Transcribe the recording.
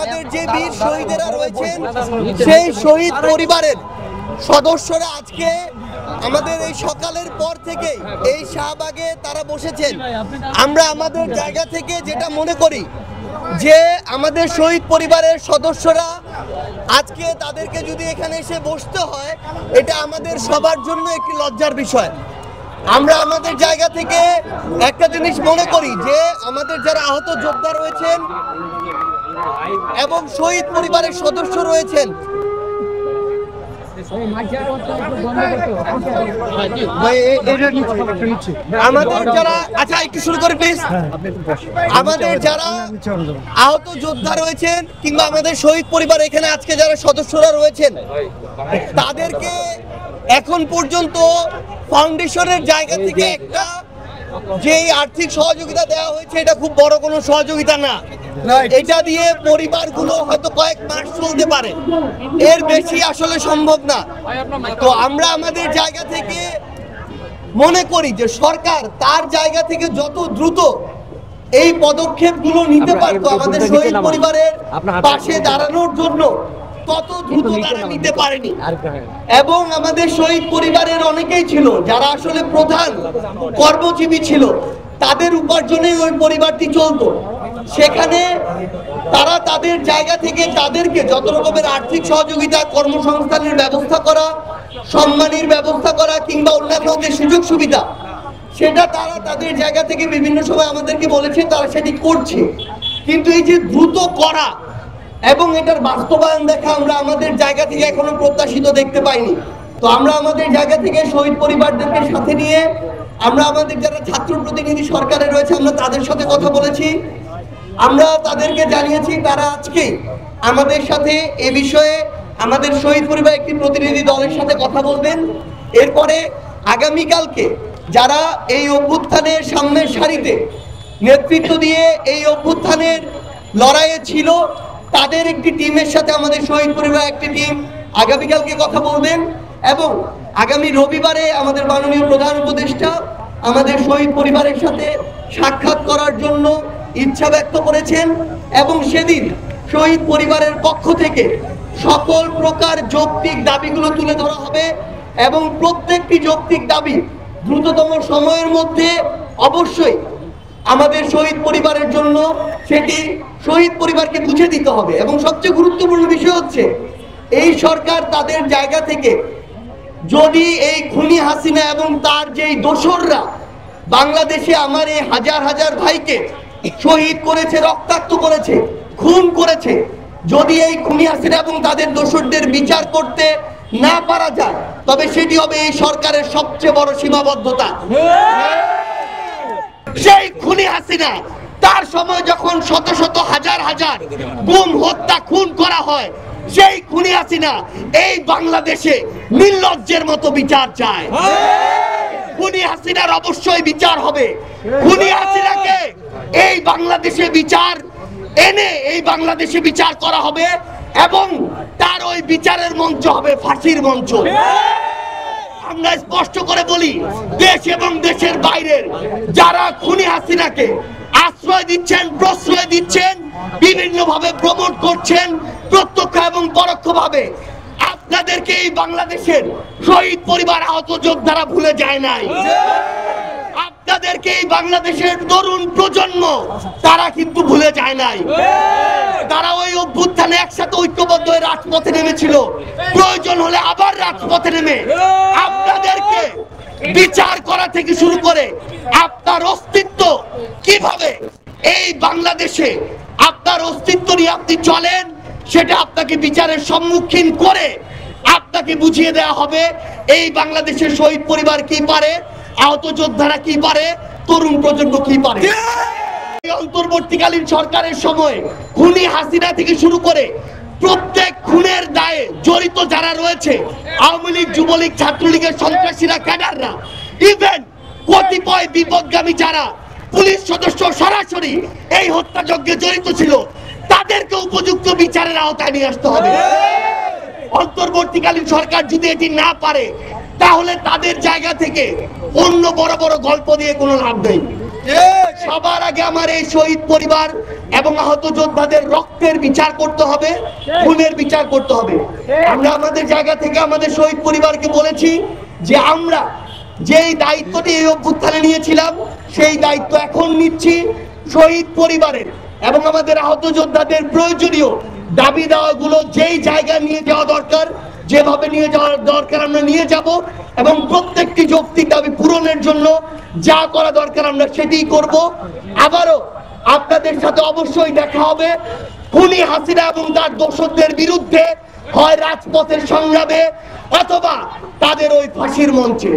আমাদের যে বীর শহীদেরা রয়েছেন সেই শহীদ পরিবারের সদস্যরা আজকে আমাদের এই সকালের পর থেকে এই শাহবাগে তারা বসেছেন। আমরা আমাদের জায়গা থেকে যেটা মনে করি যে আমাদের শহীদ পরিবারের সদস্যরা আজকে তাদেরকে যদি এখানে এসে বসতে হয়, এটা আমাদের সবার জন্য একটি লজ্জার বিষয়। আমরা আমাদের জায়গা থেকে একটা জিনিস মনে করি যে আমাদের যারা আহত যোদ্ধা রয়েছেন এবং শহীদ পরিবারের সদস্য রয়েছেন, আমাদের যারা একটু শুরু করে প্লিজ, আমাদের যারা আহত যোদ্ধা রয়েছেন কিংবা আমাদের শহীদ পরিবার এখানে আজকে যারা সদস্যরা রয়েছেন, তাদেরকে এখন পর্যন্ত ফাউন্ডেশনের জায়গা থেকে একটা যে আর্থিক সহযোগিতা দেওয়া হয়েছে এটা খুব বড় কোনো সহযোগিতা না। এটা দিয়ে পরিবারগুলো হয়তো কয়েক মাস চলতে পারে, এর বেশি আসলে সম্ভব না। তো আমরা আমাদের জায়গা থেকে মনে করি যে সরকার তার জায়গা থেকে যত দ্রুত এই পদক্ষেপগুলো নিতে পারতো আমাদের শহীদ পরিবারের পাশে দাঁড়ানোর জন্য, তত দ্রুত তারা নিতে পারেনি। এবং আমাদের শহীদ পরিবারের অনেকেই ছিল যারা আসলে প্রধান কর্মজীবী ছিল, তাদের উপার্জনে ওই পরিবারটি চলতো। সেখানে তারা তাদের জায়গা থেকে তাদেরকে যত রকমের আর্থিক সহযোগিতা, কর্মসংস্থানের ব্যবস্থা করা, সম্মানের ব্যবস্থা করা কিংবা অন্যান্য যে সুযোগ সুবিধা, সেটা তারা তাদের জায়গা থেকে বিভিন্ন সময় আমাদেরকে বলেছে তারা সেটি করছে। কিন্তু এই যে দ্রুত করা এবং এটার বাস্তবায়ন দেখা আমরা আমাদের জায়গা থেকে এখনো প্রত্যাশিত দেখতে পাইনি। তো আমরা আমাদের জায়গা থেকে শহীদ পরিবারদেরকে সাথে নিয়ে আমরা আমাদের যারা ছাত্র প্রতিনিধি সরকারে রয়েছে আমরা তাদের সাথে কথা বলেছি। আমরা তাদেরকে জানিয়েছি তারা আজকে আমাদের সাথে এ বিষয়ে আমাদের শহীদ পরিবার একটি প্রতিনিধি দলের সাথে কথা বলবেন। এরপরে আগামীকালকে যারা এই অভ্যুত্থানের সামনের সারিতে নেতৃত্ব দিয়ে এই অভ্যুত্থানের লড়াইয়ে ছিল, তাদের একটি টিমের সাথে আমাদের শহীদ পরিবার একটি টিম আগামীকালকে কথা বলবেন। এবং আগামী রবিবারে আমাদের মাননীয় প্রধান উপদেষ্টা আমাদের শহীদ পরিবারের সাথে সাক্ষাৎ করার জন্য ইচ্ছা ব্যক্ত করেছেন। এবং সেদিন শহীদ পরিবারের পক্ষ থেকে সকল প্রকার যৌক্তিক দাবিগুলো তুলে ধরা হবে এবং প্রত্যেকটি যৌক্তিক দাবি দ্রুততম সময়ের মধ্যে অবশ্যই আমাদের শহীদ পরিবারের জন্য সেটি শহীদ পরিবারকে বুঝে দিতে হবে। এবং সবচেয়ে গুরুত্বপূর্ণ বিষয় হচ্ছে এই সরকার তাদের জায়গা থেকে যদি এই খুনি হাসিনা এবং তার যেই দোসররা বাংলাদেশে আমার এই হাজার হাজার ভাইকে শহীদ করেছে, রক্তাক্ত করেছে, খুন করেছে, যদি এই খুনি হাসিনা এবং তাদের দোসরদের বিচার করতে না পারা যায়, তবে সেটি হবে এই সরকারের সবচেয়ে বড় সীমাবদ্ধতা। সেই খুনি হাসিনা তার সময় যখন শত শত হাজার হাজার গুম, হত্যা, খুন করা হয়, সেই খুনি হাসিনা এই বাংলাদেশে নির্লজ্জের মতো বিচার চায়। খুনি হাসিনার অবশ্যই বিচার হবে। খুনি হাসিনাকে এই বাংলাদেশে বিচার এনে এই বাংলাদেশে বিচার করা হবে এবং তার ওই বিচারের মঞ্চ হবে ফাঁসির মঞ্চ। আমরা স্পষ্ট করে বলি, দেশ এবং দেশের বাইরের যারা খুনি হাসিনাকে আশ্রয় দিচ্ছেন, প্রশ্রয় দিচ্ছেন, বিভিন্ন ভাবে প্রমোট করছেন, প্রত্যক্ষ এবং পরোক্ষভাবে, আপনাদেরকে এই বাংলাদেশের শহীদ পরিবার, আহত যোদ্ধারা ভুলে যায় নাই। আপনাদেরকে এই বাংলাদেশের তরুণ প্রজন্ম তারা কিন্তু ভুলে যায় নাই। তারা ওই অভ্যুত্থানে একসাথে ঐক্যবদ্ধ হয়ে রাজপথে নেমেছিল, প্রয়োজন হলে আবার রাজপথে নেমে আপনাদেরকে বিচার করা থেকে শুরু করে আপনার অস্তিত্ব কিভাবে এই বাংলাদেশে আপনার অস্তিত্ব নিয়ে আপনি চলেন, সেটা আপনাকে বিচারের সম্মুখীন করে আপনাকে বুঝিয়ে দেওয়া হবে এই বাংলাদেশের শহীদ পরিবার কি পারে, আহত যোদ্ধারা কি পারে, তরুণ প্রজন্ম কি পারে। অন্তর্বর্তীকালীন সরকারের সময় খুনি হাসিনা থেকে শুরু করে প্রত্যেক খুনের দায়ে জড়িত যারা রয়েছে, আওয়ামী লীগ, যুবলীগ, ছাত্রলীগের সন্ত্রাসীরা, ক্যাডাররা, ইভেন কতিপয় বিপদগামী যারা পুলিশ সদস্য সরাসরি এই হত্যাযজ্ঞে জড়িত ছিল, তাদেরকে উপযুক্ত বিচারের আওতায় নিয়ে আসতে হবে। অন্তর্বর্তীকালীন সরকার যদি এটি না পারে, তাহলে তাদের জায়গা থেকে অন্য বড় বড় গল্প দিয়ে কোনো লাভ নেই। সবার আগে আমার এই শহীদ পরিবার এবং আহত যোদ্ধাদের রক্তের বিচার করতে হবে, খুনের বিচার করতে হবে। আমরা আমাদের জায়গা থেকে আমাদের শহীদ পরিবারকে বলেছি যে আমরা যেই দায়িত্বটি এই অভ্যুত্থানে নিয়েছিলাম সেই দায়িত্ব এখন নিচ্ছি শহীদ পরিবারের এবং আমাদের আহত যোদ্ধাদের প্রয়োজনীয় দাবি দাওয়াগুলো যেই জায়গায় নিয়ে যাওয়া দরকার, যেভাবে নিয়ে যাওয়ার দরকার আমরা নিয়ে যাব এবং প্রত্যেকটি যৌক্তিক দাবি পূরণের জন্য যা করা দরকার আমরা সেটাই করব। আবারও আপনাদের সাথে অবশ্যই দেখা হবে খুনি হাসিনা এবং তার দোসরদের বিরুদ্ধে, হয় রাজপথের সংগ্রামে অথবা তাদের ওই ফাঁসির মঞ্চে।